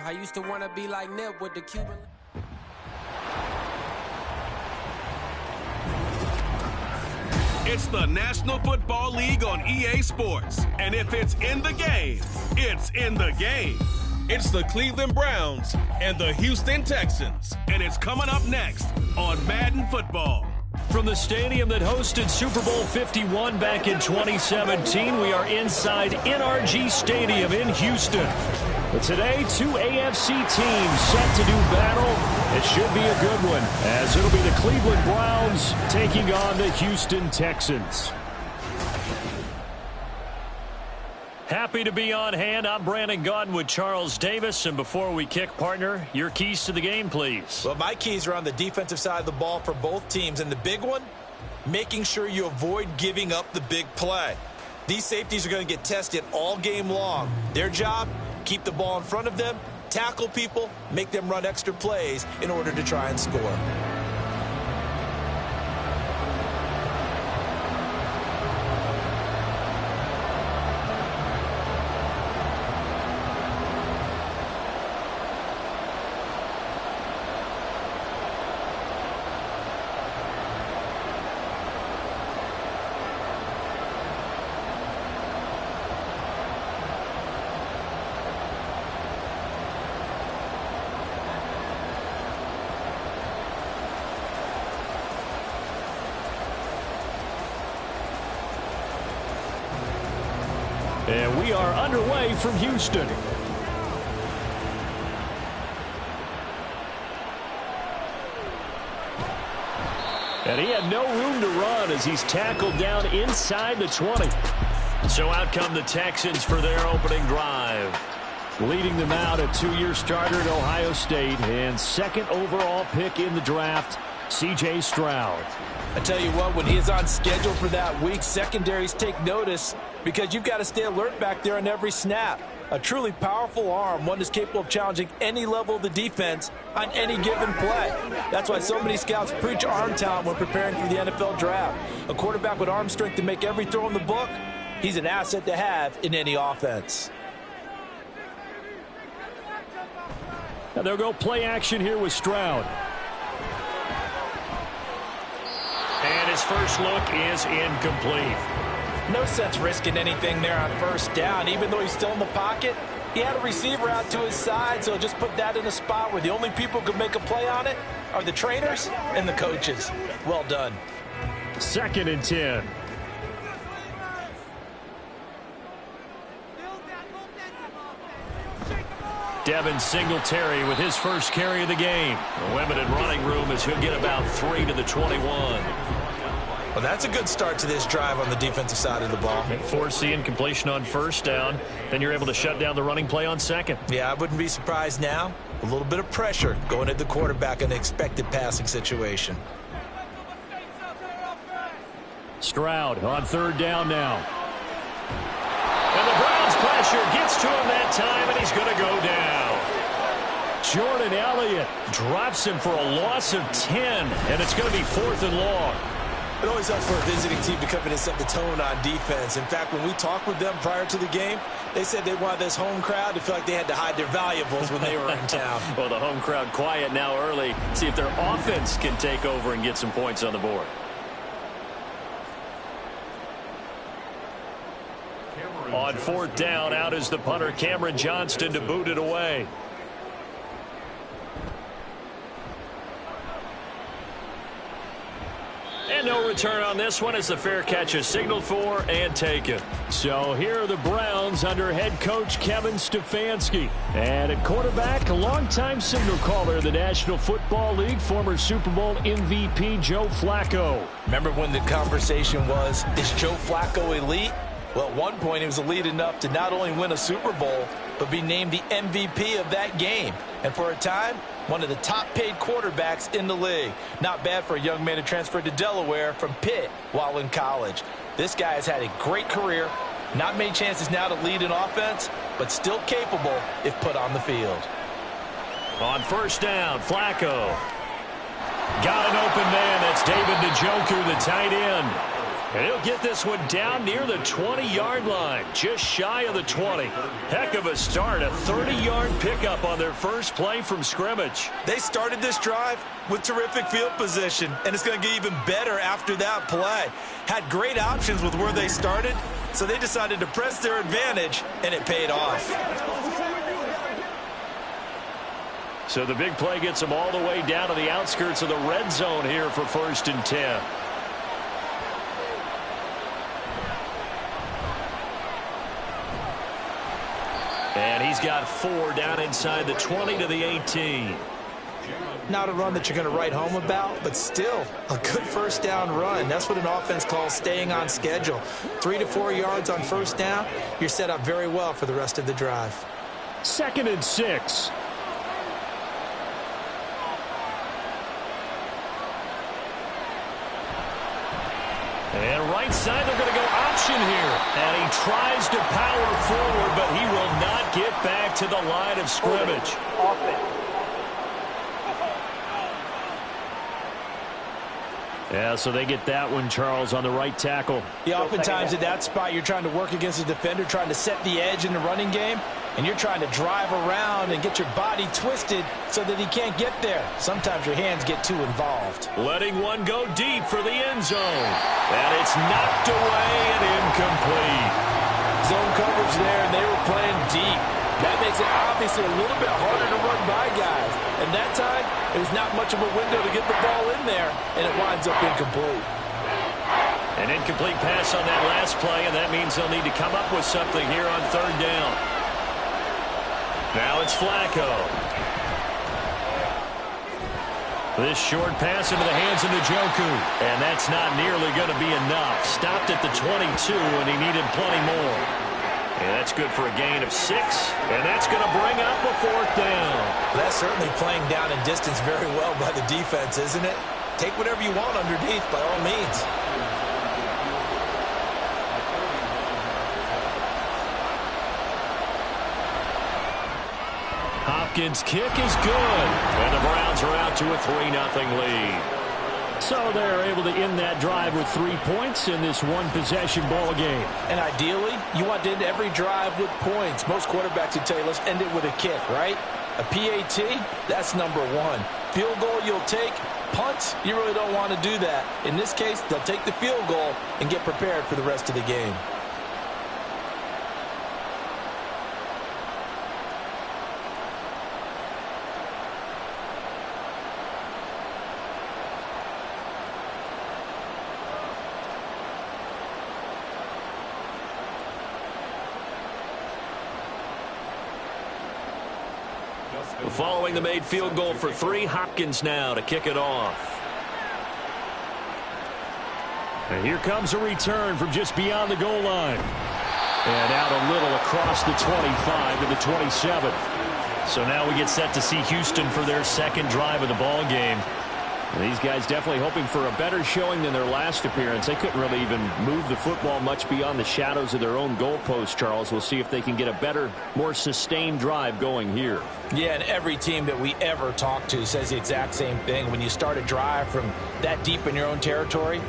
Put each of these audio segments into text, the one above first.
I used to want to be like Nip with the Cuban. It's the National Football League on EA Sports. And if it's in the game, it's in the game. It's the Cleveland Browns and the Houston Texans. And it's coming up next on Madden Football. From the stadium that hosted Super Bowl 51 back in 2017, we are inside NRG Stadium in Houston. But today, two AFC teams set to do battle. It should be a good one, as it'll be the Cleveland Browns taking on the Houston Texans. Happy to be on hand. I'm Brandon Gaudin with Charles Davis. And before we kick, partner, your keys to the game, please. Well, my keys are on the defensive side of the ball for both teams. And the big one, making sure you avoid giving up the big play. These safeties are going to get tested all game long. Their job, keep the ball in front of them, tackle people, make them run extra plays in order to try and score. And we are underway from Houston. And he had no room to run as he's tackled down inside the 20. So out come the Texans for their opening drive. Leading them out, a two-year starter at Ohio State and second overall pick in the draft, C.J. Stroud. I tell you what, when he is on schedule for that week, secondaries take notice because you've got to stay alert back there on every snap. A truly powerful arm, one that's capable of challenging any level of the defense on any given play. That's why so many scouts preach arm talent when preparing for the NFL draft. A quarterback with arm strength to make every throw in the book, he's an asset to have in any offense. And they'll go play action here with Stroud. And his first look is incomplete. No sense risking anything there on first down. Even though he's still in the pocket, he had a receiver out to his side, so just put that in a spot where the only people who can make a play on it are the trainers and the coaches. Well done. 2nd and 10. Devin Singletary with his first carry of the game. A limited running room as he'll get about 3 to the 21. Well, that's a good start to this drive on the defensive side of the ball. Force the incompletion on first down. Then you're able to shut down the running play on second. Yeah, I wouldn't be surprised now. A little bit of pressure going at the quarterback in an expected passing situation. Stroud on 3rd down now. And the Browns pressure gets to him that time, and he's going to go down. Jordan Elliott drops him for a loss of 10, and it's going to be 4th and long. It always helps for a visiting team to come in and set the tone on defense. In fact, when we talked with them prior to the game, they said they wanted this home crowd to feel like they had to hide their valuables when they were in town. Well, the home crowd quiet now early. See if their offense can take over and get some points on the board. On 4th down, out is the punter, Cameron Johnston, to boot it away. And no return on this one as the fair catch is signaled for and taken. So here are the Browns under head coach Kevin Stefanski. And at quarterback, a longtime signal caller of the National Football League, former Super Bowl MVP Joe Flacco. Remember when the conversation was, is Joe Flacco elite? Well, at one point, he was elite enough to not only win a Super Bowl, but be named the MVP of that game. And for a time, one of the top-paid quarterbacks in the league. Not bad for a young man who transferred to Delaware from Pitt while in college. This guy has had a great career. Not many chances now to lead an offense, but still capable if put on the field. On 1st down, Flacco. Got an open man. That's David Njoku, the tight end. And he'll get this one down near the 20-yard line, just shy of the 20. Heck of a start, a 30-yard pickup on their first play from scrimmage. They started this drive with terrific field position, and it's going to get even better after that play. Had great options with where they started, so they decided to press their advantage, and it paid off. So the big play gets them all the way down to the outskirts of the red zone here for 1st and 10. And he's got 4 down inside the 20 to the 18. Not a run that you're going to write home about, but still a good first down run. That's what an offense calls staying on schedule. 3 to 4 yards on first down, you're set up very well for the rest of the drive. 2nd and 6. And right side, they're going to go option here. And he tries to power forward, but he will not get back to the line of scrimmage. Yeah, so they get that one, Charles, on the right tackle. Yeah, oftentimes at that spot, you're trying to work against a defender, trying to set the edge in the running game, and you're trying to drive around and get your body twisted so that he can't get there. Sometimes your hands get too involved. Letting one go deep for the end zone. And it's knocked away and incomplete. Zone coverage there, and they were playing deep. That makes it obviously a little bit harder to run by guys. And that time, it was not much of a window to get the ball in there, and it winds up incomplete. An incomplete pass on that last play, and that means they'll need to come up with something here on 3rd down. Now it's Flacco. This short pass into the hands of Njoku. And that's not nearly going to be enough. Stopped at the 22, and he needed plenty more. And that's good for a gain of 6. And that's going to bring up a 4th down. That's certainly playing down in distance very well by the defense, isn't it? Take whatever you want underneath by all means. Hopkins' kick is good. And the Browns are out to a 3-0 lead. So they're able to end that drive with 3 points in this one-possession ball game. And ideally, you want to end every drive with points. Most quarterbacks would tell you, let's end it with a kick, right? A PAT, that's number 1. Field goal you'll take. Punts, you really don't want to do that. In this case, they'll take the field goal and get prepared for the rest of the game. Following the made field goal for 3, Hopkins now to kick it off. And here comes a return from just beyond the goal line. And out a little across the 25 to the 27. So now we get set to see Houston for their 2nd drive of the ball game. And these guys definitely hoping for a better showing than their last appearance. They couldn't really even move the football much beyond the shadows of their own goalpost, Charles. We'll see if they can get a better, more sustained drive going here. Yeah, and every team that we ever talk to says the exact same thing. When you start a drive from that deep in your own territory,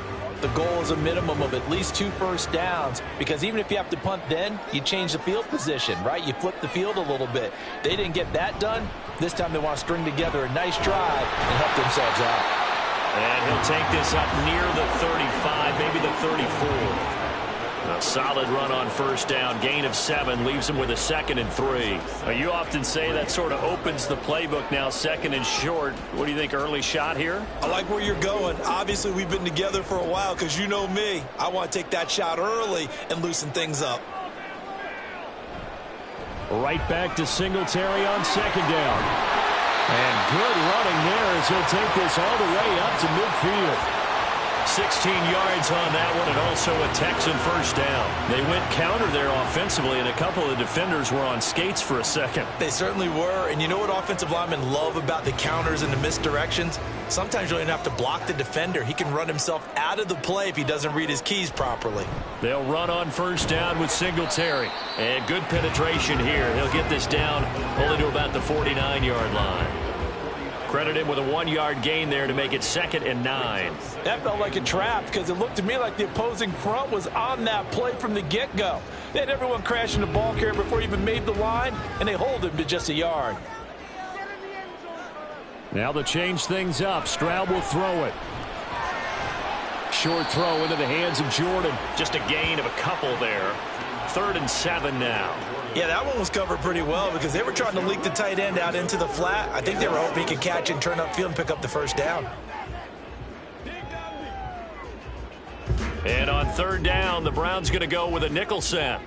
the goal is a minimum of at least 2 first downs, because even if you have to punt then, you change the field position, right? You flip the field a little bit. They didn't get that done. This time they want to string together a nice drive and help themselves out. And he'll take this up near the 35, maybe the 34. A solid run on first down. Gain of 7 leaves him with a 2nd and 3. You often say that sort of opens the playbook now, 2nd and short. What do you think, early shot here? I like where you're going. Obviously, we've been together for a while because you know me. I want to take that shot early and loosen things up. Right back to Singletary on 2nd down. And good running there as he'll take this all the way up to midfield. 16 yards on that one, and also a Texan first down. They went counter there offensively, and a couple of defenders were on skates for a second. They certainly were, and you know what offensive linemen love about the counters and the misdirections? Sometimes you don't even have to block the defender. He can run himself out of the play if he doesn't read his keys properly. They'll run on first down with Singletary. And good penetration here. He'll get this down only to about the 49-yard line. Credit him with a 1-yard gain there to make it 2nd and 9. That felt like a trap because it looked to me like the opposing front was on that play from the get-go. They had everyone crashing the ball carrier before he even made the line, and they hold him to just a yard. Now to change things up, Stroud will throw it. Short throw into the hands of Jordan. Just a gain of a couple there. 3rd and 7 now. Yeah, that one was covered pretty well because they were trying to leak the tight end out into the flat. I think they were hoping he could catch and turn upfield and pick up the first down. And on 3rd down, the Browns going to go with a nickel set.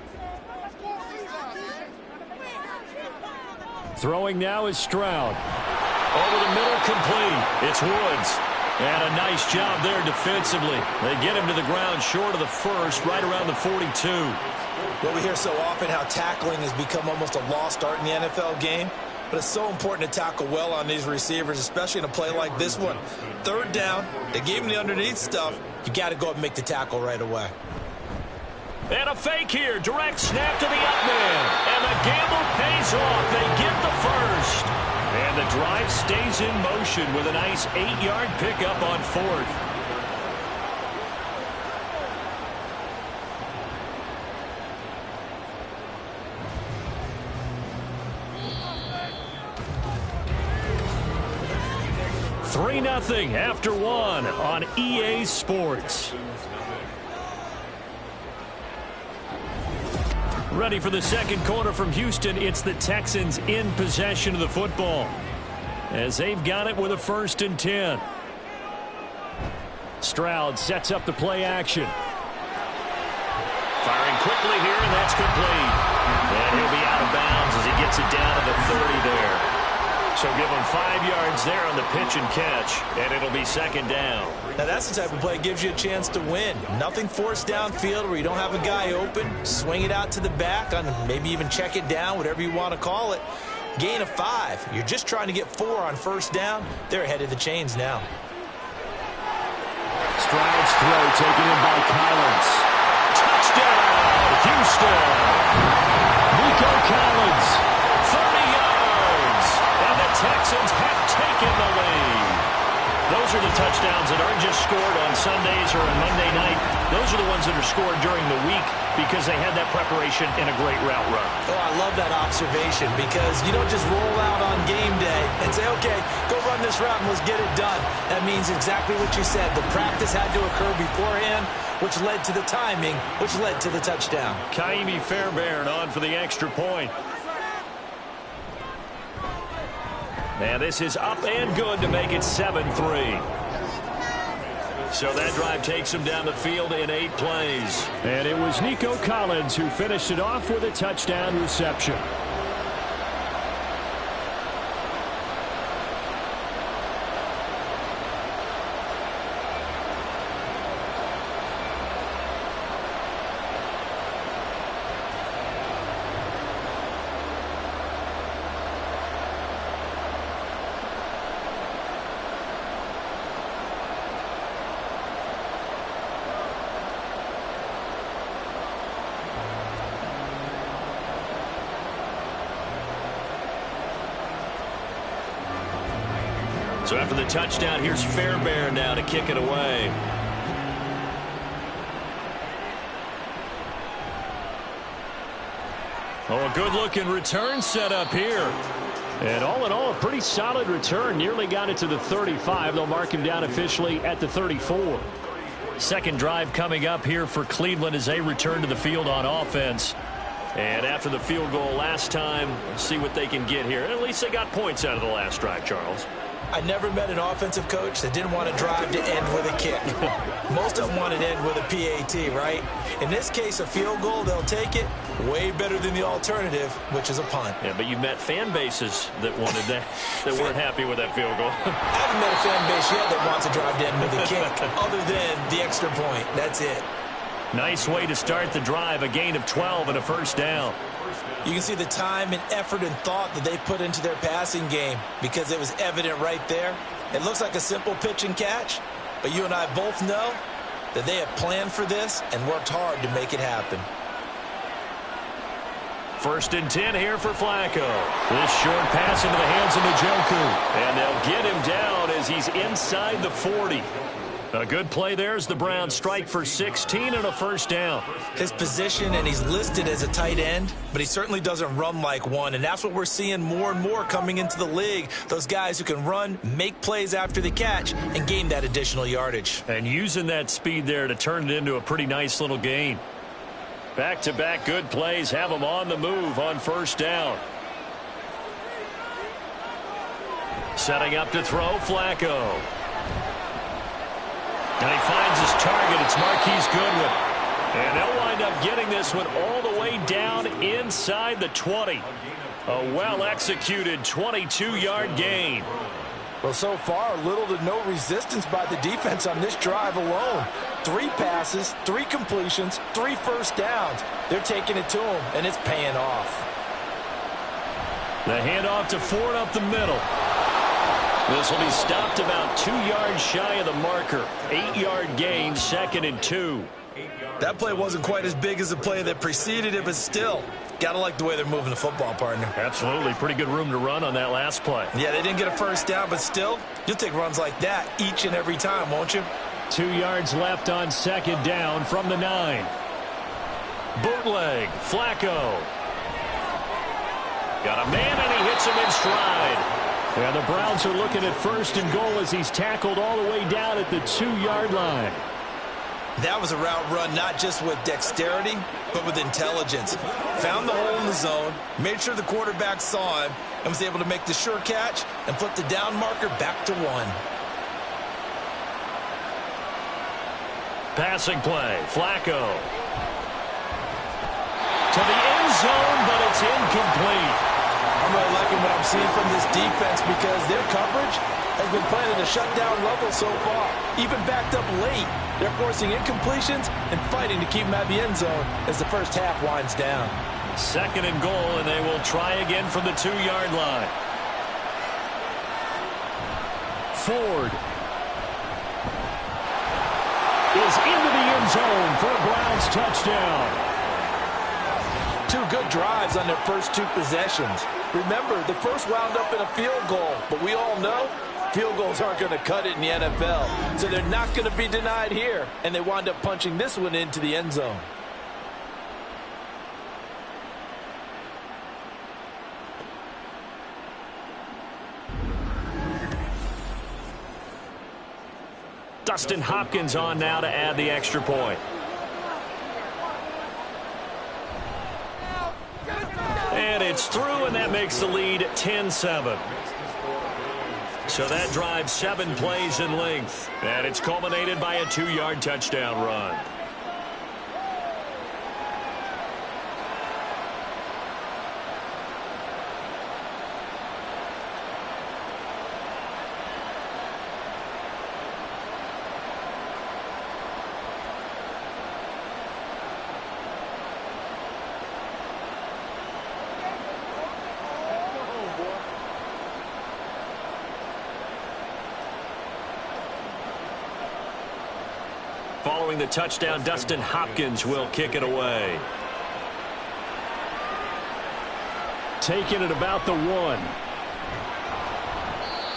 Throwing now is Stroud. Over the middle, complete. It's Woods. And a nice job there defensively. They get him to the ground short of the first, right around the 42. Well, we hear so often how tackling has become almost a lost art in the NFL game. But it's so important to tackle well on these receivers, especially in a play like this one. 3rd down, they gave him the underneath stuff. You got to go up and make the tackle right away. And a fake here. Direct snap to the up man. And the gamble pays off. They get the first. And the drive stays in motion with a nice 8-yard pickup on 4th. $3-0 after 1 on EA Sports. Ready for the second quarter from Houston. It's the Texans in possession of the football as they've got it with a 1st and 10. Stroud sets up the play action. Firing quickly here, and that's complete. And he'll be out of bounds as he gets it down to the 30 there. So give him 5 yards there on the pitch and catch, and it'll be 2nd down. Now that's the type of play that gives you a chance to win. Nothing forced downfield where you don't have a guy open. Swing it out to the back, maybe even check it down, whatever you want to call it. Gain of 5. You're just trying to get 4 on 1st down. They're ahead of the chains now. Stroud's throw taken in by Collins. Touchdown, Houston. Nico Collins, 30 yards. And the Texans have taken the lead. Those are the touchdowns that aren't just scored on Sundays or on Monday night. Those are the ones that are scored during the week because they had that preparation and a great route run. Oh, I love that observation because you don't just roll out on game day and say, okay, go run this route and let's get it done. That means exactly what you said. The practice had to occur beforehand, which led to the timing, which led to the touchdown. Kaimi Fairbairn on for the extra point. And this is up and good to make it 7-3. So that drive takes him down the field in 8 plays. And it was Nico Collins who finished it off with a touchdown reception. So after the touchdown, here's Fairbairn now to kick it away. Oh, a good-looking return set up here. And all in all, a pretty solid return. Nearly got it to the 35. They'll mark him down officially at the 34. Second drive coming up here for Cleveland as they return to the field on offense. And after the field goal last time, see what they can get here. At least they got points out of the last drive, Charles. I never met an offensive coach that didn't want to drive to end with a kick. Most of them wanted to end with a PAT, right? In this case, a field goal, they'll take it. Way better than the alternative, which is a punt. Yeah, but you met fan bases that wanted that, that weren't happy with that field goal. I haven't met a fan base yet that wants to drive to end with a kick, other than the extra point. That's it. Nice way to start the drive, a gain of 12 and a first down. You can see the time and effort and thought that they put into their passing game because it was evident right there. It looks like a simple pitch and catch, but you and I both know that they have planned for this and worked hard to make it happen. First and 10 here for Flacco. This short pass into the hands of Njoku. And they'll get him down as he's inside the 40. A good play there as the Browns strike for 16 and a first down. His position, and he's listed as a tight end, but he certainly doesn't run like one, and that's what we're seeing more and more coming into the league. Those guys who can run, make plays after the catch, and gain that additional yardage. And using that speed there to turn it into a pretty nice little gain. Back-to-back good plays have him on the move on first down. Setting up to throw, Flacco. And he finds his target. It's Marquise Goodwin. And they'll wind up getting this one all the way down inside the 20. A well-executed 22-yard gain. Well, so far, little to no resistance by the defense on this drive alone. 3 passes, 3 completions, 3 first downs. They're taking it to him, and it's paying off. The handoff to Ford up the middle. This will be stopped about 2 yards shy of the marker. 8-yard gain, 2nd and 2. That play wasn't quite as big as the play that preceded it, but still, gotta like the way they're moving the football, partner. Absolutely. Pretty good room to run on that last play. Yeah, they didn't get a first down, but still, you'll take runs like that each and every time, won't you? 2 yards left on 2nd down from the 9. Bootleg, Flacco. Got a man, and he hits him in stride. Yeah, the Browns are looking at 1st and goal as he's tackled all the way down at the 2-yard line. That was a route run not just with dexterity, but with intelligence. Found the hole in the zone, made sure the quarterback saw him, and was able to make the sure catch and put the down marker back to 1. Passing play, Flacco. To the end zone, but it's incomplete. I'm really liking what I'm seeing from this defense because their coverage has been playing at a shutdown level so far. Even backed up late, they're forcing incompletions and fighting to keep them at the end zone as the first half winds down. 2nd and goal, and they will try again from the 2-yard line. Ford is into the end zone for a Browns touchdown. 2 good drives on their first 2 possessions. Remember, the first wound up in a field goal, but we all know field goals aren't going to cut it in the NFL, so they're not going to be denied here, and they wind up punching this one into the end zone. Dustin Hopkins on now to add the extra point. And it's through, and that makes the lead 10-7. So that drives 7 plays in length. And it's culminated by a 2-yard touchdown run. Following the touchdown, Dustin Hopkins will kick it away. Taking it about the 1.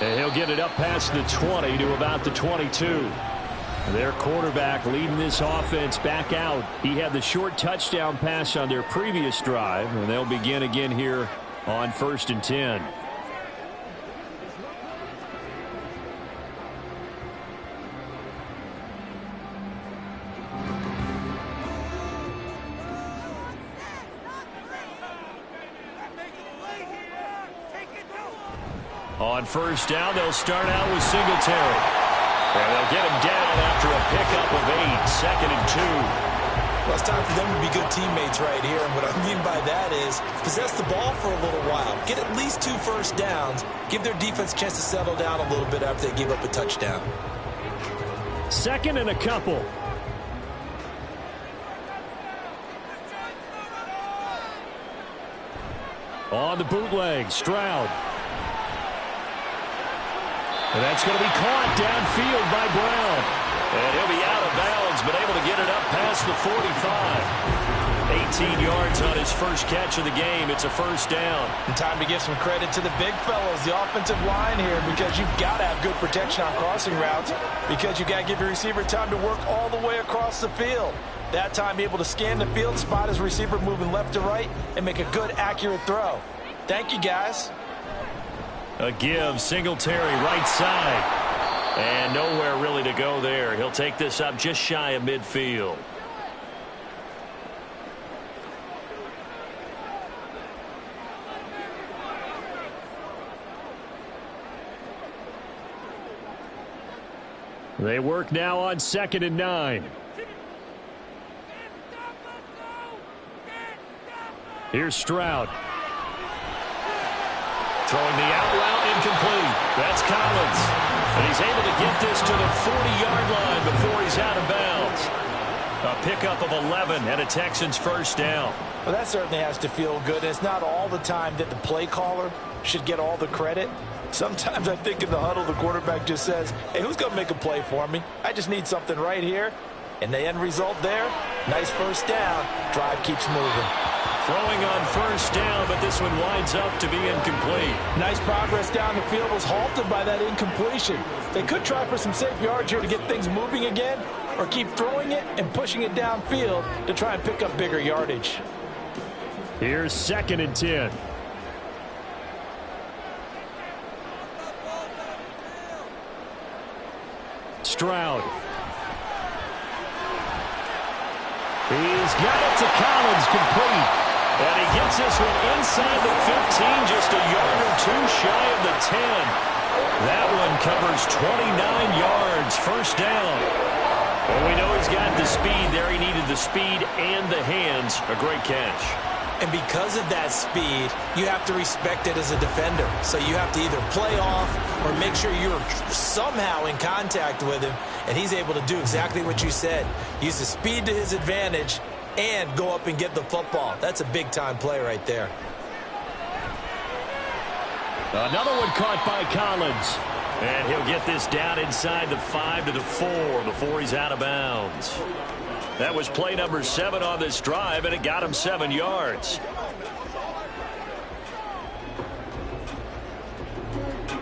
And he'll get it up past the 20 to about the 22. Their quarterback leading this offense back out. He had the short touchdown pass on their previous drive, and they'll begin again here on 1st and 10. On 1st down, they'll start out with Singletary. And they'll get him down after a pickup of 8, 2nd and 2. Well, it's time for them to be good teammates right here. And what I mean by that is possess the ball for a little while. Get at least 2 first downs. Give their defense a chance to settle down a little bit after they give up a touchdown. 2nd and a couple. On the bootleg, Stroud. And that's going to be caught downfield by Brown. And he'll be out of bounds, but able to get it up past the 45. 18 yards on his first catch of the game. It's a first down. And time to give some credit to the big fellows, the offensive line here, because you've got to have good protection on crossing routes, because you've got to give your receiver time to work all the way across the field. That time, be able to scan the field, spot his receiver moving left to right, and make a good, accurate throw. Thank you, guys. A give, Singletary, right side. And nowhere really to go there. He'll take this up just shy of midfield. They work now on 2nd and 9. Here's Stroud. Throwing the out route, incomplete. That's Collins. And he's able to get this to the 40-yard line before he's out of bounds. A pickup of 11 and a Texans first down. Well, that certainly has to feel good. It's not all the time that the play caller should get all the credit. Sometimes I think in the huddle, the quarterback just says, hey, who's going to make a play for me? I just need something right here. And the end result there, nice first down. Drive keeps moving. Throwing on first down, but this one winds up to be incomplete. Nice progress down the field, was halted by that incompletion. They could try for some safe yards here to get things moving again, or keep throwing it and pushing it downfield to try and pick up bigger yardage. Here's 2nd and 10. Stroud. He's got it to Collins, complete. And he gets this one inside the 15, just a yard or two shy of the 10. That one covers 29 yards, first down. Well, we know he's got the speed there. He needed the speed and the hands. A great catch. And because of that speed, you have to respect it as a defender. So you have to either play off or make sure you're somehow in contact with him. And he's able to do exactly what you said. Use the speed to his advantage and go up and get the football. That's a big-time play right there. Another one caught by Collins. And he'll get this down inside the 5 to the 4 before he's out of bounds. That was play number 7 on this drive, and it got him 7 yards.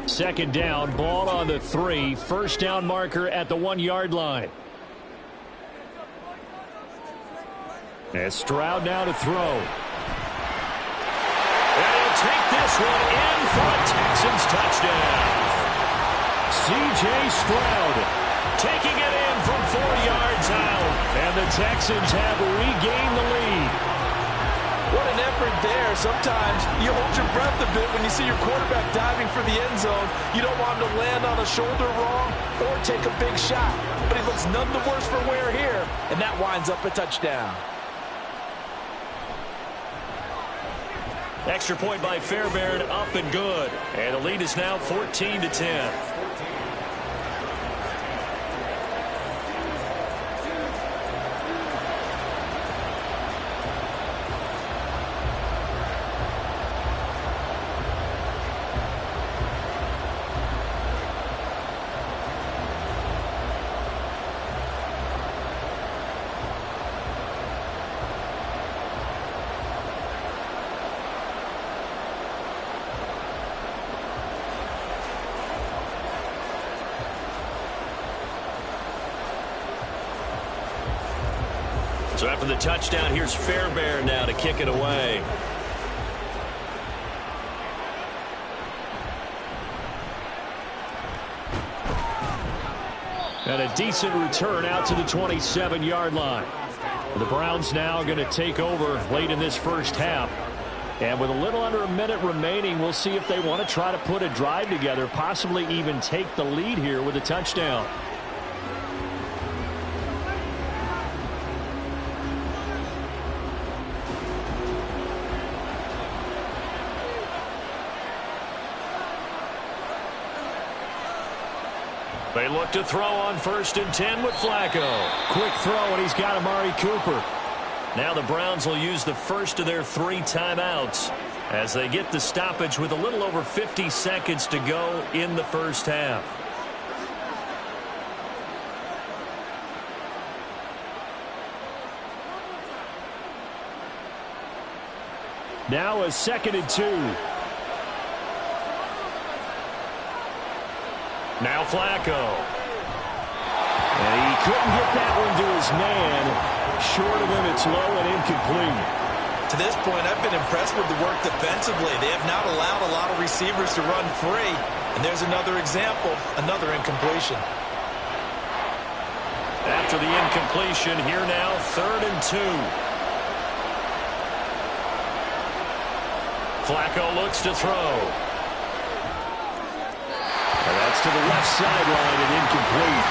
Second down, ball on the 3. First down marker at the 1-yard line. And Stroud now to throw. And he'll take this one in for a Texans touchdown. C.J. Stroud taking it in from 4 yards out. And the Texans have regained the lead. What an effort there. Sometimes you hold your breath a bit when you see your quarterback diving for the end zone. You don't want him to land on a shoulder wrong or take a big shot. But he looks none the worse for wear here. And that winds up a touchdown. Extra point by Fairbairn, up and good. And the lead is now 14-10. So after the touchdown, here's Fairbairn now to kick it away. And a decent return out to the 27-yard line. The Browns now going to take over late in this first half. And with a little under a minute remaining, we'll see if they want to try to put a drive together, possibly even take the lead here with a touchdown. They look to throw on 1st and 10 with Flacco. Quick throw, and he's got Amari Cooper. Now the Browns will use the first of their 3 timeouts as they get the stoppage with a little over 50 seconds to go in the first half. Now a 2nd and 2. Now Flacco. And he couldn't get that one to his man. Short of him, it's low and incomplete. To this point, I've been impressed with the work defensively. They have not allowed a lot of receivers to run free. And there's another example, another incompletion. After the incompletion, here now, 3rd and 2. Flacco looks to throw. And that's to the left sideline and incomplete.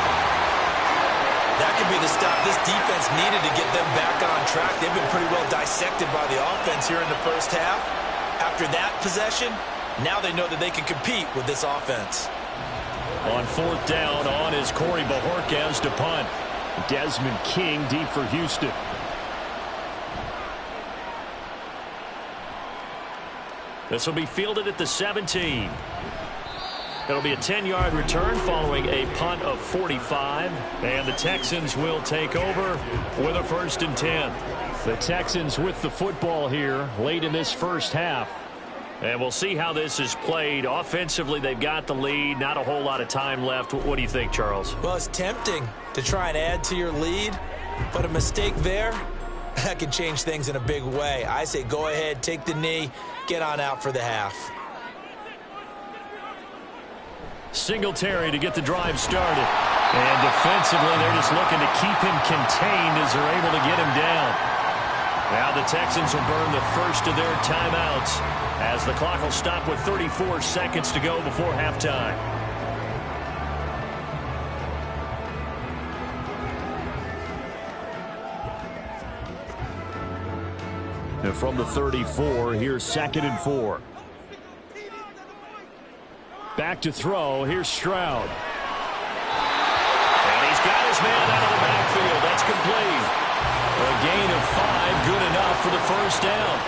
That could be the stop this defense needed to get them back on track. They've been pretty well dissected by the offense here in the first half. After that possession, now they know that they can compete with this offense. On 4th down, on is Corey Bajorquez to punt. Desmond King deep for Houston. This will be fielded at the 17. It'll be a 10-yard return following a punt of 45. And the Texans will take over with a 1st and 10. The Texans with the football here late in this first half. And we'll see how this is played. Offensively, they've got the lead. Not a whole lot of time left. What do you think, Charles? Well, it's tempting to try and add to your lead. But a mistake there, that can change things in a big way. I say go ahead, take the knee, get on out for the half. Singletary to get the drive started. And defensively, they're just looking to keep him contained as they're able to get him down. Now the Texans will burn the first of their timeouts as the clock will stop with 34 seconds to go before halftime. And from the 34, here's 2nd and 4. Back to throw. Here's Stroud. And he's got his man out of the backfield. That's complete. A gain of 5, good enough for the 1st down.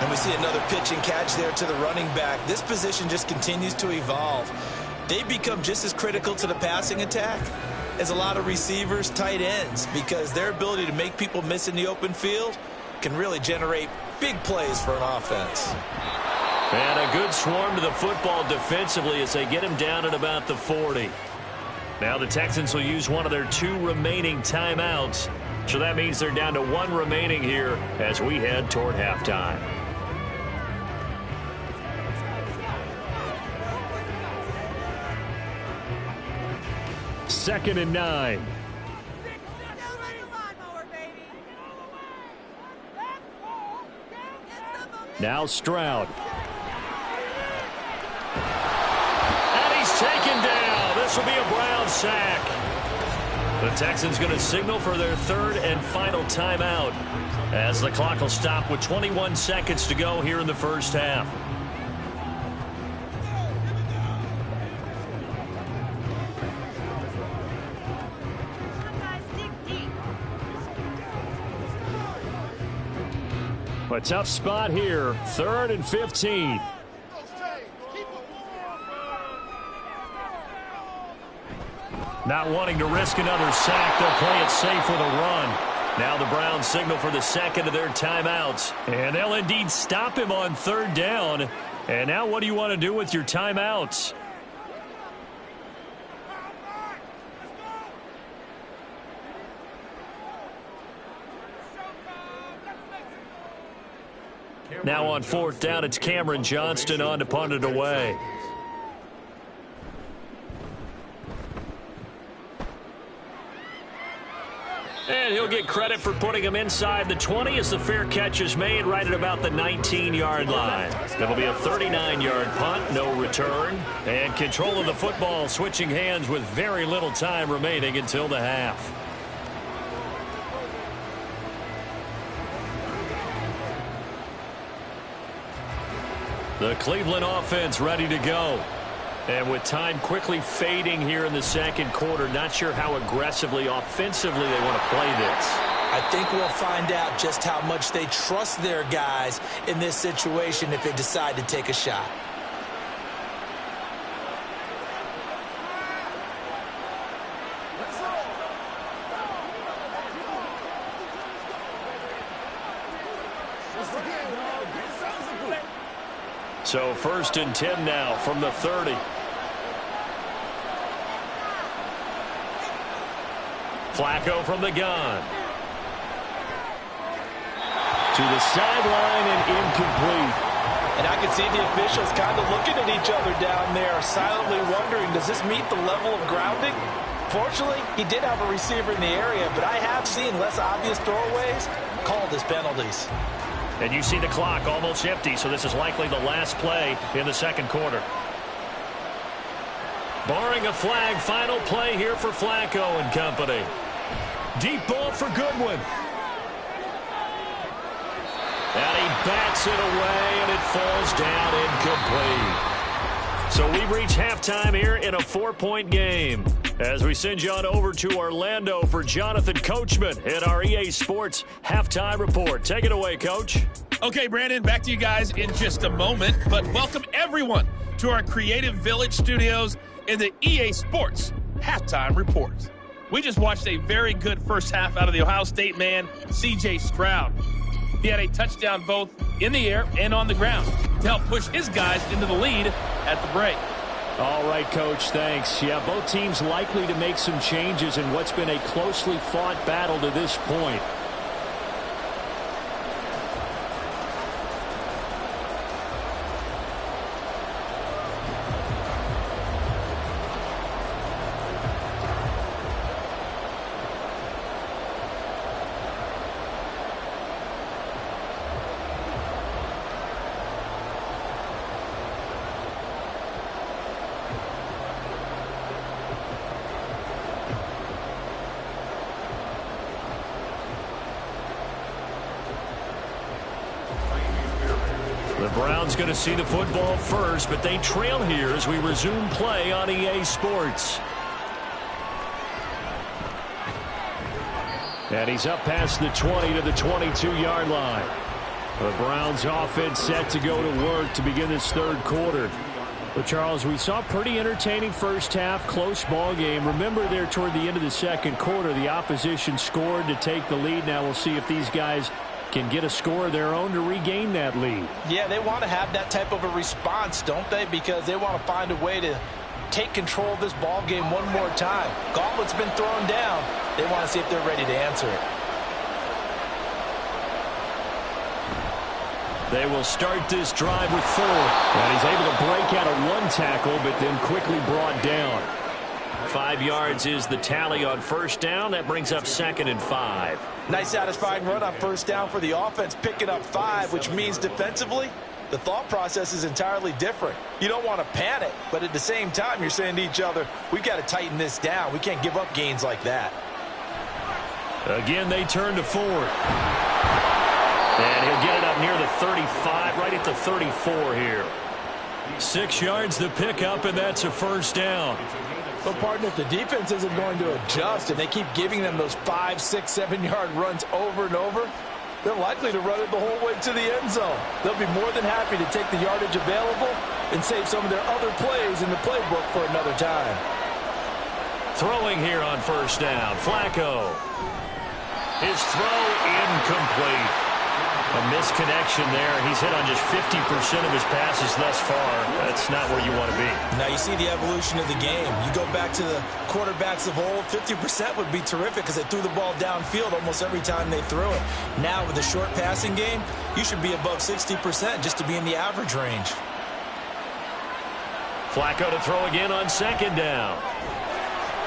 And we see another pitch and catch there to the running back. This position just continues to evolve. They become just as critical to the passing attack as a lot of receivers, tight ends, because their ability to make people miss in the open field can really generate big plays for an offense. And a good swarm to the football defensively as they get him down at about the 40. Now the Texans will use one of their 2 remaining timeouts. So that means they're down to 1 remaining here as we head toward halftime. Second and 9. Now Stroud. And he's taken down. This will be a Brown sack. The Texans going to signal for their 3rd and final timeout as the clock will stop with 21 seconds to go here in the first half. A tough spot here. 3rd and 15. Not wanting to risk another sack, they'll play it safe with a run. Now the Browns signal for the 2nd of their timeouts. And they'll indeed stop him on 3rd down. And now what do you want to do with your timeouts? Now on 4th down, it's Cameron Johnston on to punt it away. And he'll get credit for putting him inside the 20 as the fair catch is made right at about the 19-yard line. That'll be a 39-yard punt, no return. And control of the football switching hands with very little time remaining until the half. The Cleveland offense ready to go. And with time quickly fading here in the 2nd quarter, not sure how aggressively, offensively they want to play this. I think we'll find out just how much they trust their guys in this situation if they decide to take a shot. So 1st and 10 now from the 30. Flacco from the gun. To the sideline and incomplete. And I can see the officials kind of looking at each other down there, silently wondering, does this meet the level of grounding? Fortunately, he did have a receiver in the area, but I have seen less obvious throwaways called as penalties. And you see the clock almost empty, so this is likely the last play in the second quarter. Barring a flag, final play here for Flacco and company. Deep ball for Goodwin. And he bats it away, and it falls down incomplete. So we've reached halftime here in a 4-point game. As we send you on over to Orlando for Jonathan Coachman in our EA Sports Halftime Report. Take it away, Coach. Okay, Brandon, back to you guys in just a moment. But welcome everyone to our Creative Village studios in the EA Sports Halftime Report. We just watched a very good first half out of the Ohio State man, C.J. Stroud. He had a touchdown both in the air and on the ground to help push his guys into the lead at the break. All right, Coach, thanks. Yeah, both teams likely to make some changes in what's been a closely fought battle to this point. The Browns going to see the football first, but they trail here as we resume play on EA Sports. And he's up past the 20 to the 22-yard line. The Browns offense set to go to work to begin this third quarter. But, Charles, we saw a pretty entertaining first half, close ball game. Remember there toward the end of the second quarter, the opposition scored to take the lead. Now we'll see if these guys can get a score of their own to regain that lead. Yeah, they want to have that type of a response, don't they? Because they want to find a way to take control of this ball game one more time. Gauntlet's been thrown down. They want to see if they're ready to answer it. They will start this drive with 4. And he's able to break out of one tackle, but then quickly brought down. 5 yards is the tally on first down. That brings up 2nd and 5. Nice satisfying run on first down for the offense, picking up 5, which means defensively, the thought process is entirely different. You don't want to panic, but at the same time, you're saying to each other, we've got to tighten this down. We can't give up gains like that. Again, they turn to Ford. And he'll get it up near the 35, right at the 34 here. 6 yards to pick up, and that's a first down. But, partner, if the defense isn't going to adjust and they keep giving them those 5, 6, 7-yard runs over and over, they're likely to run it the whole way to the end zone. They'll be more than happy to take the yardage available and save some of their other plays in the playbook for another time. Throwing here on first down, Flacco. His throw incomplete. A misconnection there. He's hit on just 50% of his passes thus far. That's not where you want to be. Now you see the evolution of the game. You go back to the quarterbacks of old, 50% would be terrific because they threw the ball downfield almost every time they threw it. Now with the short passing game, you should be above 60% just to be in the average range. Flacco to throw again on second down.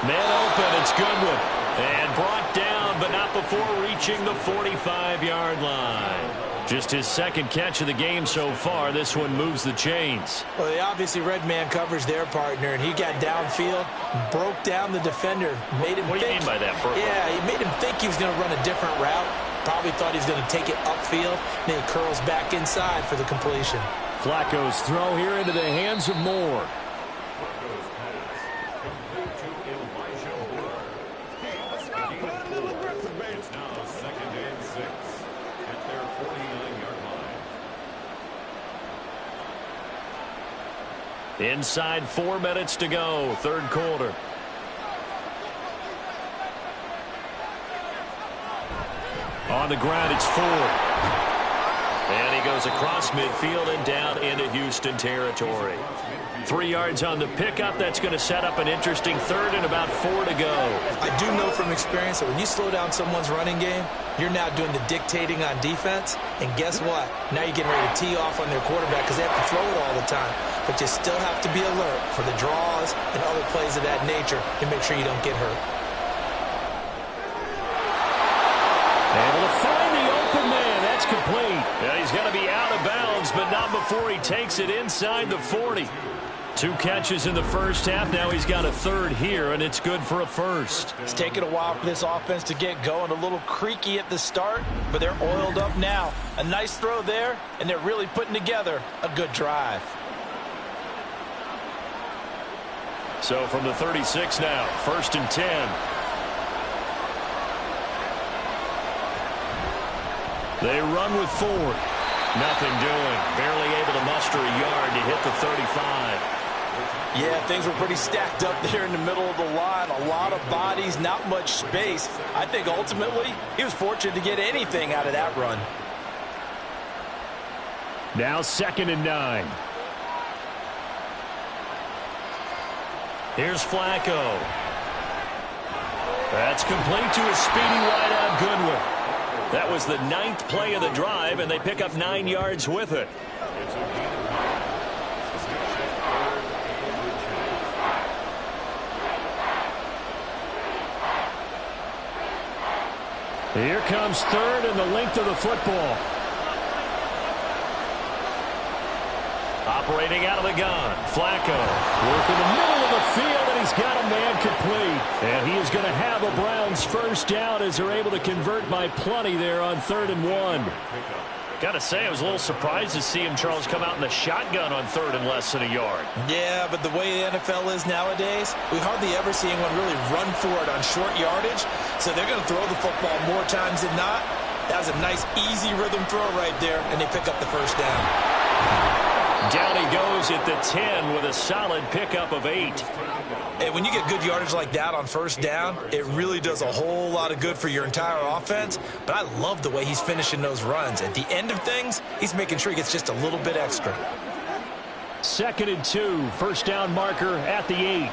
Man open, it's Goodwin. And brought down, but not before reaching the 45-yard line. Just his second catch of the game so far. This one moves the chains. Well, they obviously read man coverage their partner, and he got downfield, broke down the defender, made him What do you mean by that, Bert? Yeah, he made him think he was going to run a different route. Probably thought he was going to take it upfield. Then he curls back inside for the completion. Flacco's throw here into the hands of Moore. Inside 4 minutes to go, third quarter. On the ground, it's Ford. And he goes across midfield and down into Houston territory. 3 yards on the pickup. That's going to set up an interesting third and about 4 to go. I do know from experience that when you slow down someone's running game, you're now doing the dictating on defense. And guess what? Now you're getting ready to tee off on their quarterback because they have to throw it all the time. But you still have to be alert for the draws and other plays of that nature to make sure you don't get hurt. Able to find the open man. That's complete. Yeah, he's going to be out of bounds, but not before he takes it inside the 40. 2 catches in the first half. Now he's got a third here, and it's good for a first. It's taken a while for this offense to get going. A little creaky at the start, but they're oiled up now. A nice throw there, and they're really putting together a good drive. So from the 36 now, 1st and 10. They run with Ford. Nothing doing. Barely able to muster a yard to hit the 35. Yeah, things were pretty stacked up there in the middle of the line. A lot of bodies, not much space. I think ultimately he was fortunate to get anything out of that run. Now 2nd and 9. Here's Flacco. That's complete to his speedy wideout Goodwin. That was the 9th play of the drive, and they pick up 9 yards with it. Here comes 3rd and the length of the football. Operating out of the gun, Flacco working the middle of the field, and he's got a man complete. And he is going to have a Browns first down as they're able to convert by plenty there on 3rd and 1. Got to say, I was a little surprised to see him, Charles, come out in the shotgun on 3rd and less than a yard. Yeah, but the way the NFL is nowadays, we hardly ever see anyone really run for it on short yardage. So they're going to throw the football more times than not. That was a nice, easy rhythm throw right there, and they pick up the first down. Down he goes at the 10 with a solid pickup of 8. And when you get good yardage like that on first down, it really does a whole lot of good for your entire offense. But I love the way he's finishing those runs. At the end of things, he's making sure he gets just a little bit extra. 2nd and 2, first down marker at the 8.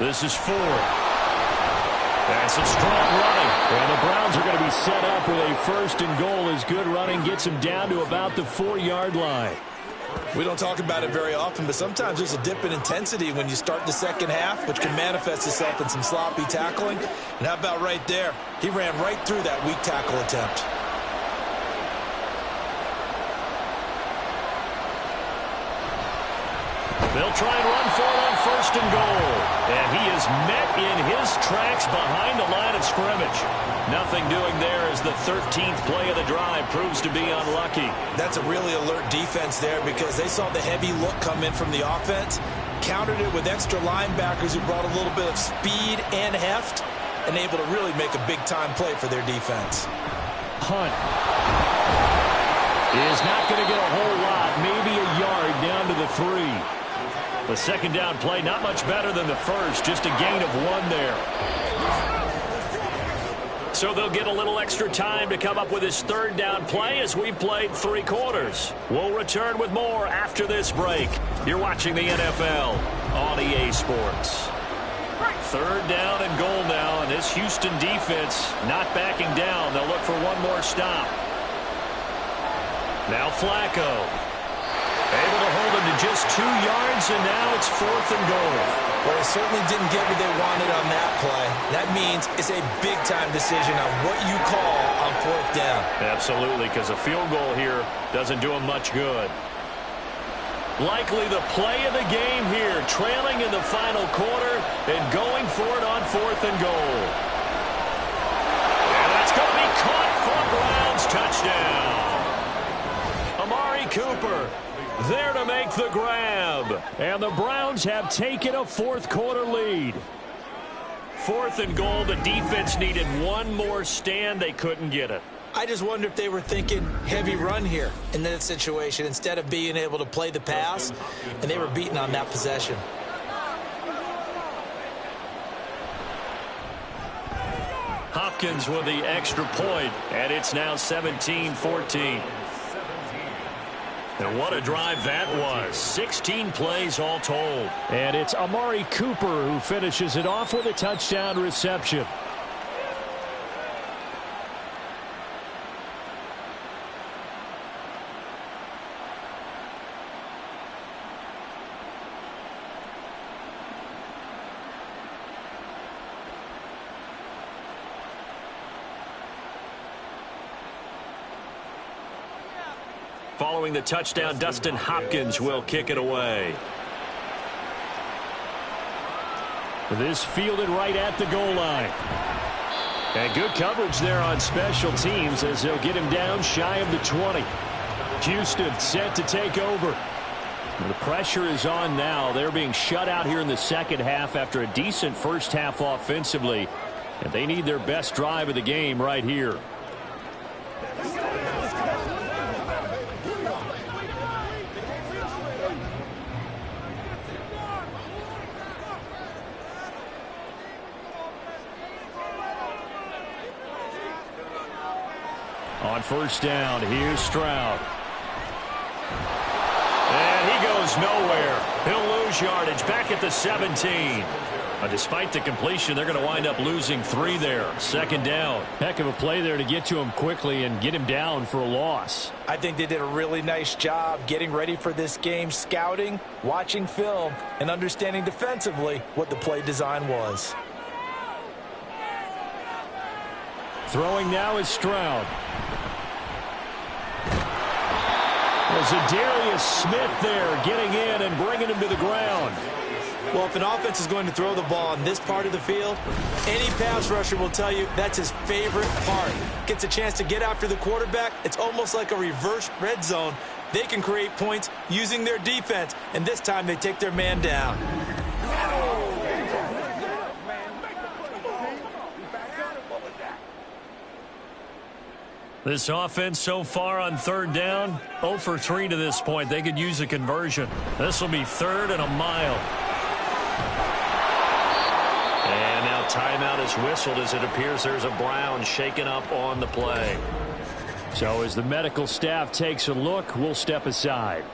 This is Ford. And some strong running. And the Browns are going to be set up with a 1st and goal as good running gets them down to about the 4-yard line. We don't talk about it very often, but sometimes there's a dip in intensity when you start the second half, which can manifest itself in some sloppy tackling. And how about right there? He ran right through that weak tackle attempt. They'll try and run for it on 1st and goal. And he is met in his tracks behind the line of scrimmage. Nothing doing there as the 13th play of the drive proves to be unlucky. That's a really alert defense there because they saw the heavy look come in from the offense, countered it with extra linebackers who brought a little bit of speed and heft, and able to really make a big-time play for their defense. Hunt is not going to get a whole lot, maybe a yard down to the 3. The second down play, not much better than the first, just a gain of 1 there. So they'll get a little extra time to come up with his 3rd down play as we've played 3 quarters. We'll return with more after this break. You're watching the NFL on EA Sports. 3rd down and goal now, and this Houston defense not backing down. They'll look for one more stop. Now Flacco. Able to hold him to just 2 yards, and now it's 4th and goal. Well, they certainly didn't get what they wanted on that play. That means it's a big-time decision on what you call on 4th down. Absolutely, because a field goal here doesn't do him much good. Likely the play of the game here, trailing in the final quarter and going for it on 4th and goal. And that's going to be caught for a Browns touchdown. Amari Cooper there to make the grab. And the Browns have taken a 4th quarter lead. 4th and goal. The defense needed one more stand. They couldn't get it. I just wonder if they were thinking heavy run here in that situation instead of being able to play the pass, and they were beaten on that possession. Hopkins with the extra point, and it's now 17-14. And what a drive that was. 16 plays all told. And it's Amari Cooper who finishes it off with a touchdown reception. Following the touchdown, Dustin Hopkins will kick it away. This fielded right at the goal line. And good coverage there on special teams as they'll get him down shy of the 20. Houston set to take over. The pressure is on now. They're being shut out here in the second half after a decent first half offensively. And they need their best drive of the game right here. On first down, here's Stroud. And he goes nowhere. He'll lose yardage back at the 17. Despite the completion, they're going to wind up losing 3 there. Second down. Heck of a play there to get to him quickly and get him down for a loss. I think they did a really nice job getting ready for this game, scouting, watching film, and understanding defensively what the play design was. Throwing now is Stroud. Zadarius Smith there getting in and bringing him to the ground. Well, if an offense is going to throw the ball in this part of the field, any pass rusher will tell you that's his favorite part. Gets a chance to get after the quarterback. It's almost like a reverse red zone. They can create points using their defense, and this time they take their man down. This offense so far on third down, 0 for 3 to this point. They could use a conversion. This will be 3rd and a mile. And now timeout is whistled as it appears there's a Brown shaken up on the play. So as the medical staff takes a look, we'll step aside.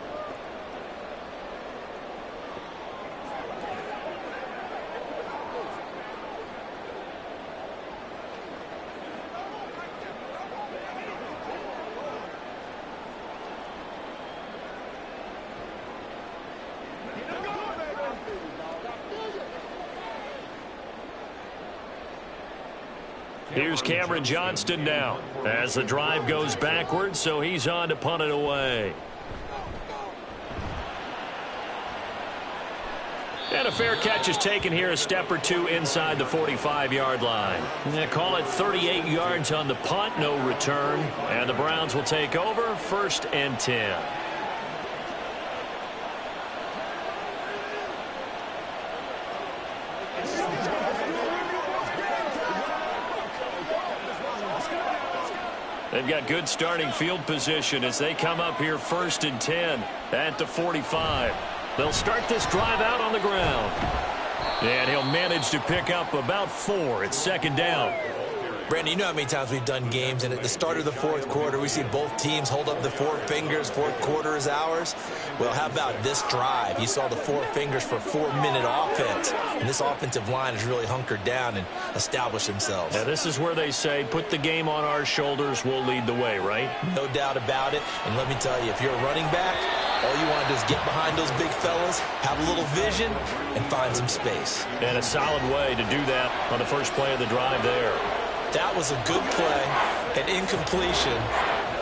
Here's Cameron Johnston now as the drive goes backwards, so he's on to punt it away. And a fair catch is taken here, a step or 2 inside the 45-yard line. They call it 38 yards on the punt, no return. And the Browns will take over, 1st and 10. They've got good starting field position as they come up here 1st and 10 at the 45. They'll start this drive out on the ground. And he'll manage to pick up about 4. It's 2nd down. Brandon, you know how many times we've done games, and at the start of the 4th quarter, we see both teams hold up the 4 fingers, 4th quarter is ours. Well, how about this drive? You saw the 4 fingers for 4-minute offense, and this offensive line has really hunkered down and established themselves. Now, this is where they say, put the game on our shoulders, we'll lead the way, right? No doubt about it, and let me tell you, if you're a running back, all you want to do is get behind those big fellas, have a little vision, and find some space. And a solid way to do that on the first play of the drive there. That was a good play, an incompletion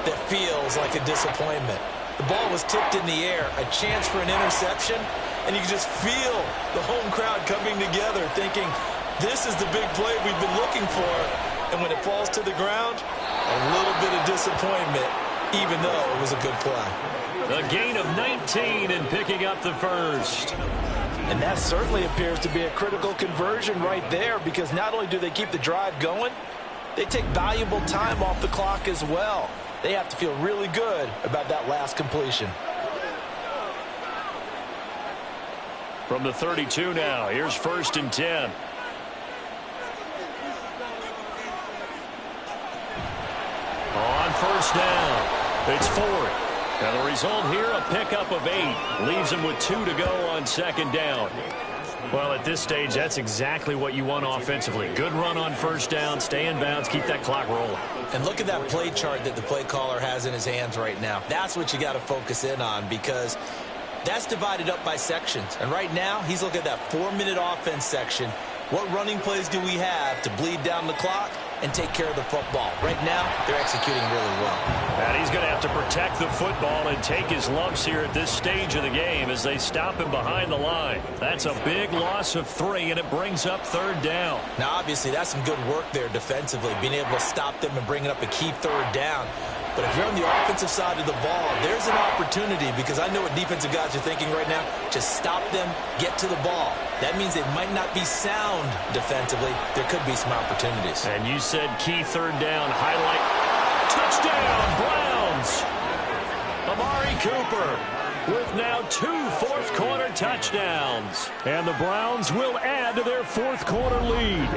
that feels like a disappointment. The ball was tipped in the air, a chance for an interception, and you can just feel the home crowd coming together thinking, this is the big play we've been looking for. And when it falls to the ground, a little bit of disappointment, even though it was a good play. A gain of 19 and picking up the 1st. And that certainly appears to be a critical conversion right there, because not only do they keep the drive going, they take valuable time off the clock as well. They have to feel really good about that last completion. From the 32 now, here's 1st and 10. first down. It's Ford. And the result here, a pickup of 8. Leaves him with 2 to go on second down. Well, at this stage, that's exactly what you want offensively. Good run on first down, stay in bounds, keep that clock rolling. And look at that play chart that the play caller has in his hands right now. That's what you got to focus in on, because that's divided up by sections. And right now, he's looking at that 4-minute offense section. What running plays do we have to bleed down the clock and take care of the football? Right now, they're executing really well. And he's going to have to protect the football and take his lumps here at this stage of the game as they stop him behind the line. That's a big loss of 3, and it brings up third down. Now, obviously, that's some good work there defensively, being able to stop them and bringing up a key third down. But if you're on the offensive side of the ball, there's an opportunity, because I know what defensive guys are thinking right now. Just stop them, get to the ball. That means they might not be sound defensively. There could be some opportunities. And you said key third down, highlight. Touchdown, Browns! Amari Cooper with now 2 fourth-quarter touchdowns. And the Browns will add to their fourth-quarter lead.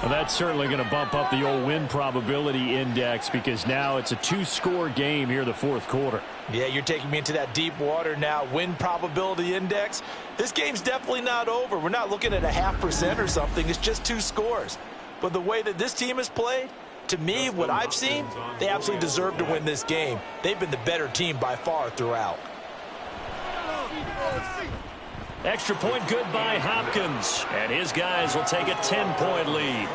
Well, that's certainly going to bump up the old win probability index, because now it's a 2-score game here in the fourth quarter. Yeah, you're taking me into that deep water now. Win probability index. This game's definitely not over. We're not looking at a 0.5% or something. It's just 2 scores. But the way that this team has played, to me, what I've seen, they absolutely deserve to win this game. They've been the better team by far throughout. Extra point good by Hopkins. And his guys will take a 10-point lead.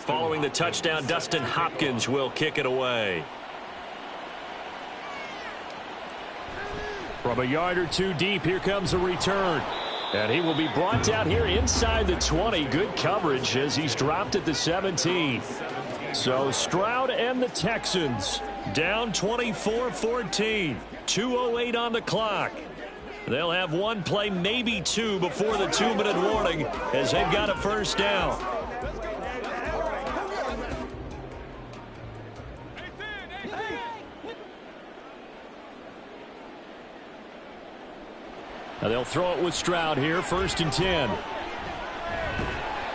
Following the touchdown, Dustin Hopkins will kick it away. From a yard or 2 deep, here comes a return. And he will be brought down here inside the 20. Good coverage as he's dropped at the 17. So Stroud and the Texans down 24-14. 2:08 on the clock. They'll have 1 play, maybe 2, before the 2-minute warning as they've got a first down. Now they'll throw it with Stroud here, 1st and 10.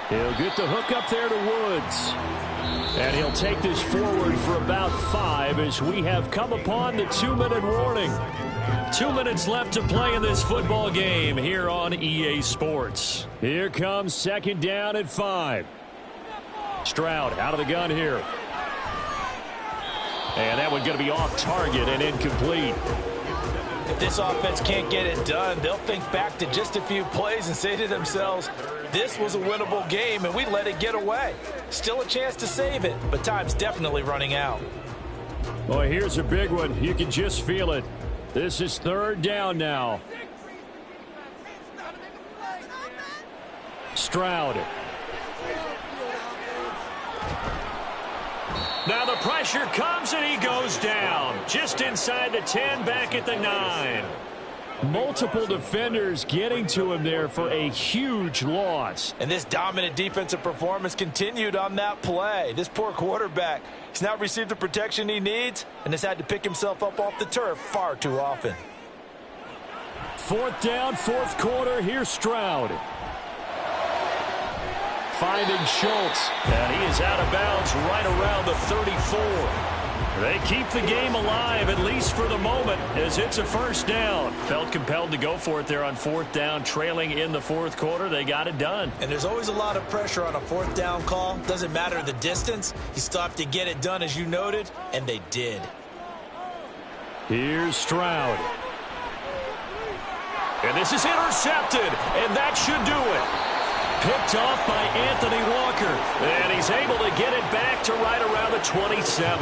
He'll get the hook up there to Woods. And he'll take this forward for about 5 as we have come upon the 2-minute warning. 2 minutes left to play in this football game here on EA Sports. Here comes 2nd down at 5. Stroud out of the gun here. And that one going to be off target and incomplete. If this offense can't get it done, they'll think back to just a few plays and say to themselves, this was a winnable game and we let it get away. Still a chance to save it, but time's definitely running out. Boy, here's a big one. You can just feel it. This is 3rd down now. Stroud. Now the pressure comes and he goes down. Just inside the 10, back at the 9. Multiple defenders getting to him there for a huge loss. And this dominant defensive performance continued on that play. This poor quarterback, he's not received the protection he needs and has had to pick himself up off the turf far too often. 4th down, 4th quarter. Here's Stroud. Finding Schultz, and he is out of bounds right around the 34. They keep the game alive, at least for the moment, as it's a first down. Felt compelled to go for it there on 4th down, trailing in the 4th quarter. They got it done. And there's always a lot of pressure on a 4th down call. Doesn't matter the distance. You still have to get it done, as you noted, and they did. Here's Stroud. And this is intercepted, and that should do it. Picked off by Anthony Walker, and he's able to get it back to right around the 27.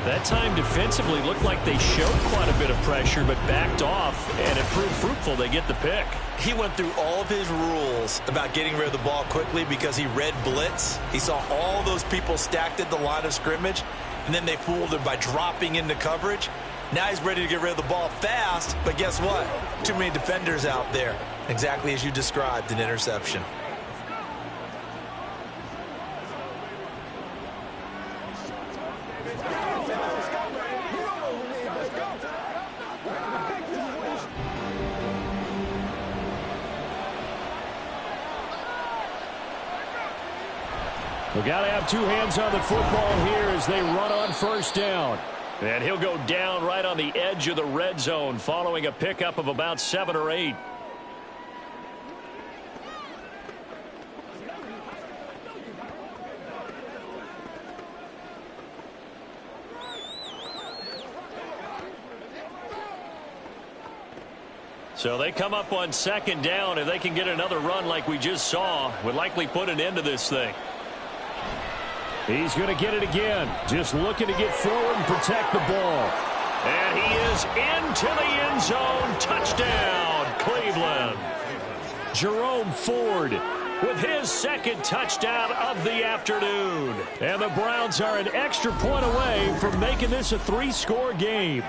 That time defensively looked like they showed quite a bit of pressure, but backed off, and it proved fruitful. They get the pick. He went through all of his rules about getting rid of the ball quickly because he read blitz. He saw all those people stacked at the line of scrimmage, and then they fooled him by dropping into coverage. Now he's ready to get rid of the ball fast, but guess what? Too many defenders out there. Exactly as you described, an interception. We've got to have two hands on the football here as they run on first down. And he'll go down right on the edge of the red zone following a pickup of about 7 or 8. So they come up on second down. If they can get another run like we just saw, would likely put an end to this thing. He's going to get it again. Just looking to get forward and protect the ball. And he is into the end zone. Touchdown, Cleveland. Jerome Ford with his second touchdown of the afternoon. And the Browns are an extra point away from making this a 3-score game.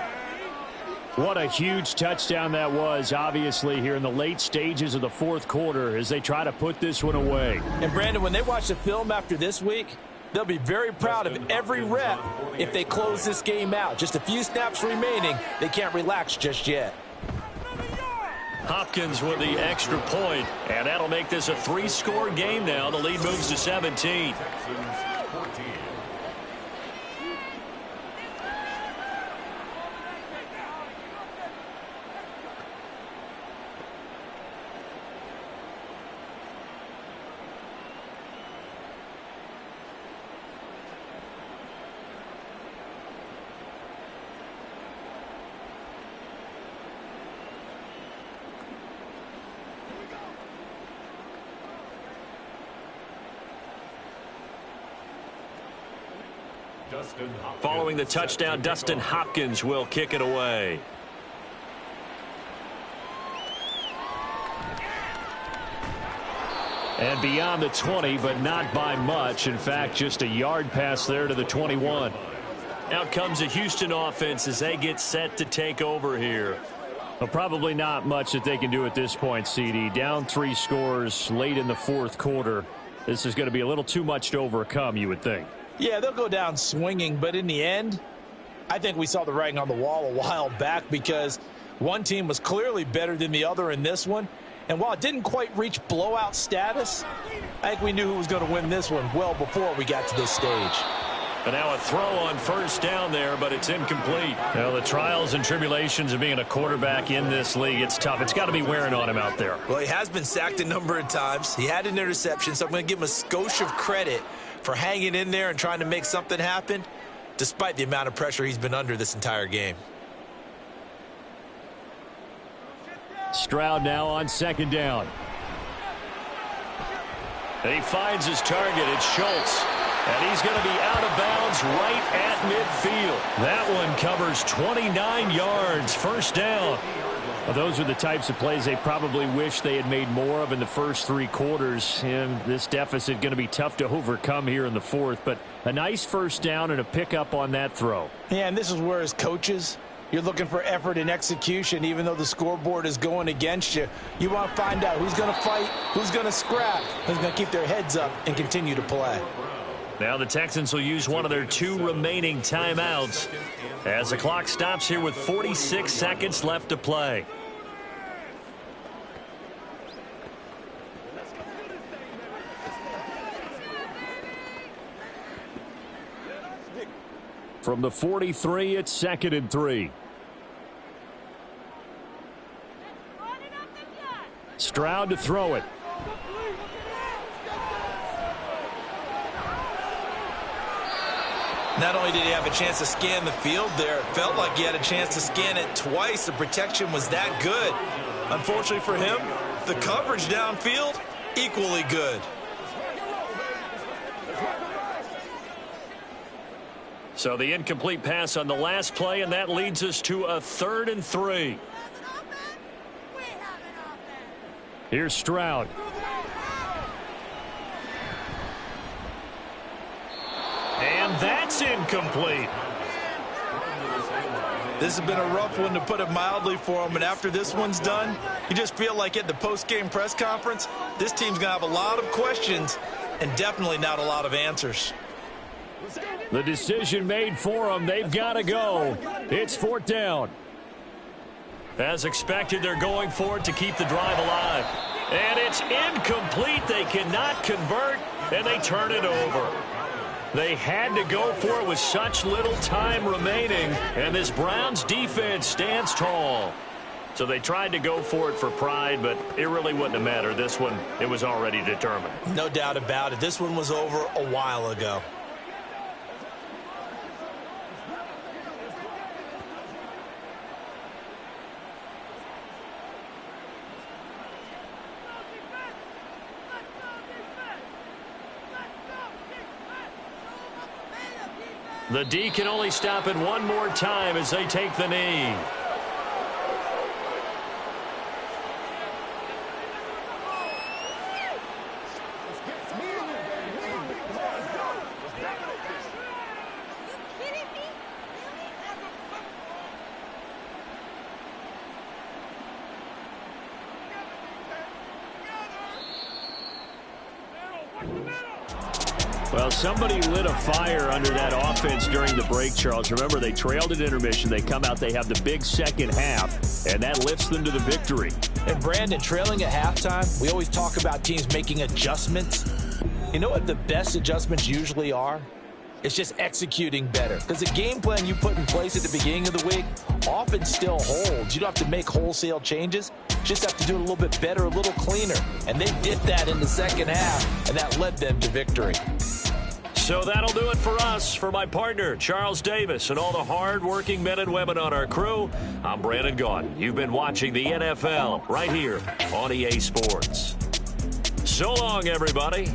What a huge touchdown that was, obviously, here in the late stages of the fourth quarter as they try to put this one away. And, Brandon, when they watch the film after this week, they'll be very proud of every rep if they close this game out. Just a few snaps remaining. They can't relax just yet. Hopkins with the extra point, and that'll make this a 3-score game now. The lead moves to 17. Following the touchdown, Dustin Hopkins will kick it away. And beyond the 20, but not by much. In fact, just a yard pass there to the 21. Out comes the Houston offense as they get set to take over here. Well, probably not much that they can do at this point, CD. Down 3 scores late in the fourth quarter. This is going to be a little too much to overcome, you would think. Yeah, they'll go down swinging, but in the end, I think we saw the writing on the wall a while back because one team was clearly better than the other in this one. And while it didn't quite reach blowout status, I think we knew who was going to win this one well before we got to this stage. And now a throw on first down there, but it's incomplete. Well, the trials and tribulations of being a quarterback in this league, it's tough. It's got to be wearing on him out there. Well, he has been sacked a number of times. He had an interception, so I'm going to give him a skosh of credit for hanging in there and trying to make something happen, despite the amount of pressure he's been under this entire game. Stroud now on second down. And he finds his target. It's Schultz. And he's going to be out of bounds right at midfield. That one covers 29 yards. First down. Well, those are the types of plays they probably wish they had made more of in the first 3 quarters. And this deficit going to be tough to overcome here in the fourth. But a nice first down and a pickup on that throw. Yeah, and this is where as coaches, you're looking for effort and execution. Even though the scoreboard is going against you, you want to find out who's going to fight, who's going to scrap, who's going to keep their heads up and continue to play. Now the Texans will use one of their 2 remaining timeouts as the clock stops here with 46 seconds left to play. From the 43, it's 2nd and 3. Stroud to throw it. Not only did he have a chance to scan the field there, it felt like he had a chance to scan it twice. The protection was that good. Unfortunately for him, the coverage downfield, equally good. So the incomplete pass on the last play, and that leads us to a 3rd and 3. Here's Stroud. And that's incomplete. This has been a rough one, to put it mildly, for them. And after this one's done, you just feel like at the post-game press conference, this team's going to have a lot of questions and definitely not a lot of answers. The decision made for them. They've got to go. It's 4th down. As expected, they're going for it to keep the drive alive. And it's incomplete. They cannot convert, and they turn it over. They had to go for it with such little time remaining, and this Browns defense stands tall. So they tried to go for it for pride, but it really wouldn't have mattered. This one, it was already determined. No doubt about it. This one was over a while ago. The D can only stop it one more time as they take the knee. Well, somebody lit a fire under that offense during the break, Charles. Remember, they trailed at intermission. They come out, they have the big second half, and that lifts them to the victory. And, Brandon, trailing at halftime, we always talk about teams making adjustments. You know what the best adjustments usually are? It's just executing better. Because the game plan you put in place at the beginning of the week often still holds. You don't have to make wholesale changes. Just have to do it a little bit better, a little cleaner. And they did that in the second half, and that led them to victory. So that'll do it for us. For my partner, Charles Davis, and all the hard-working men and women on our crew, I'm Brandon Gaudin. You've been watching the NFL right here on EA Sports. So long, everybody.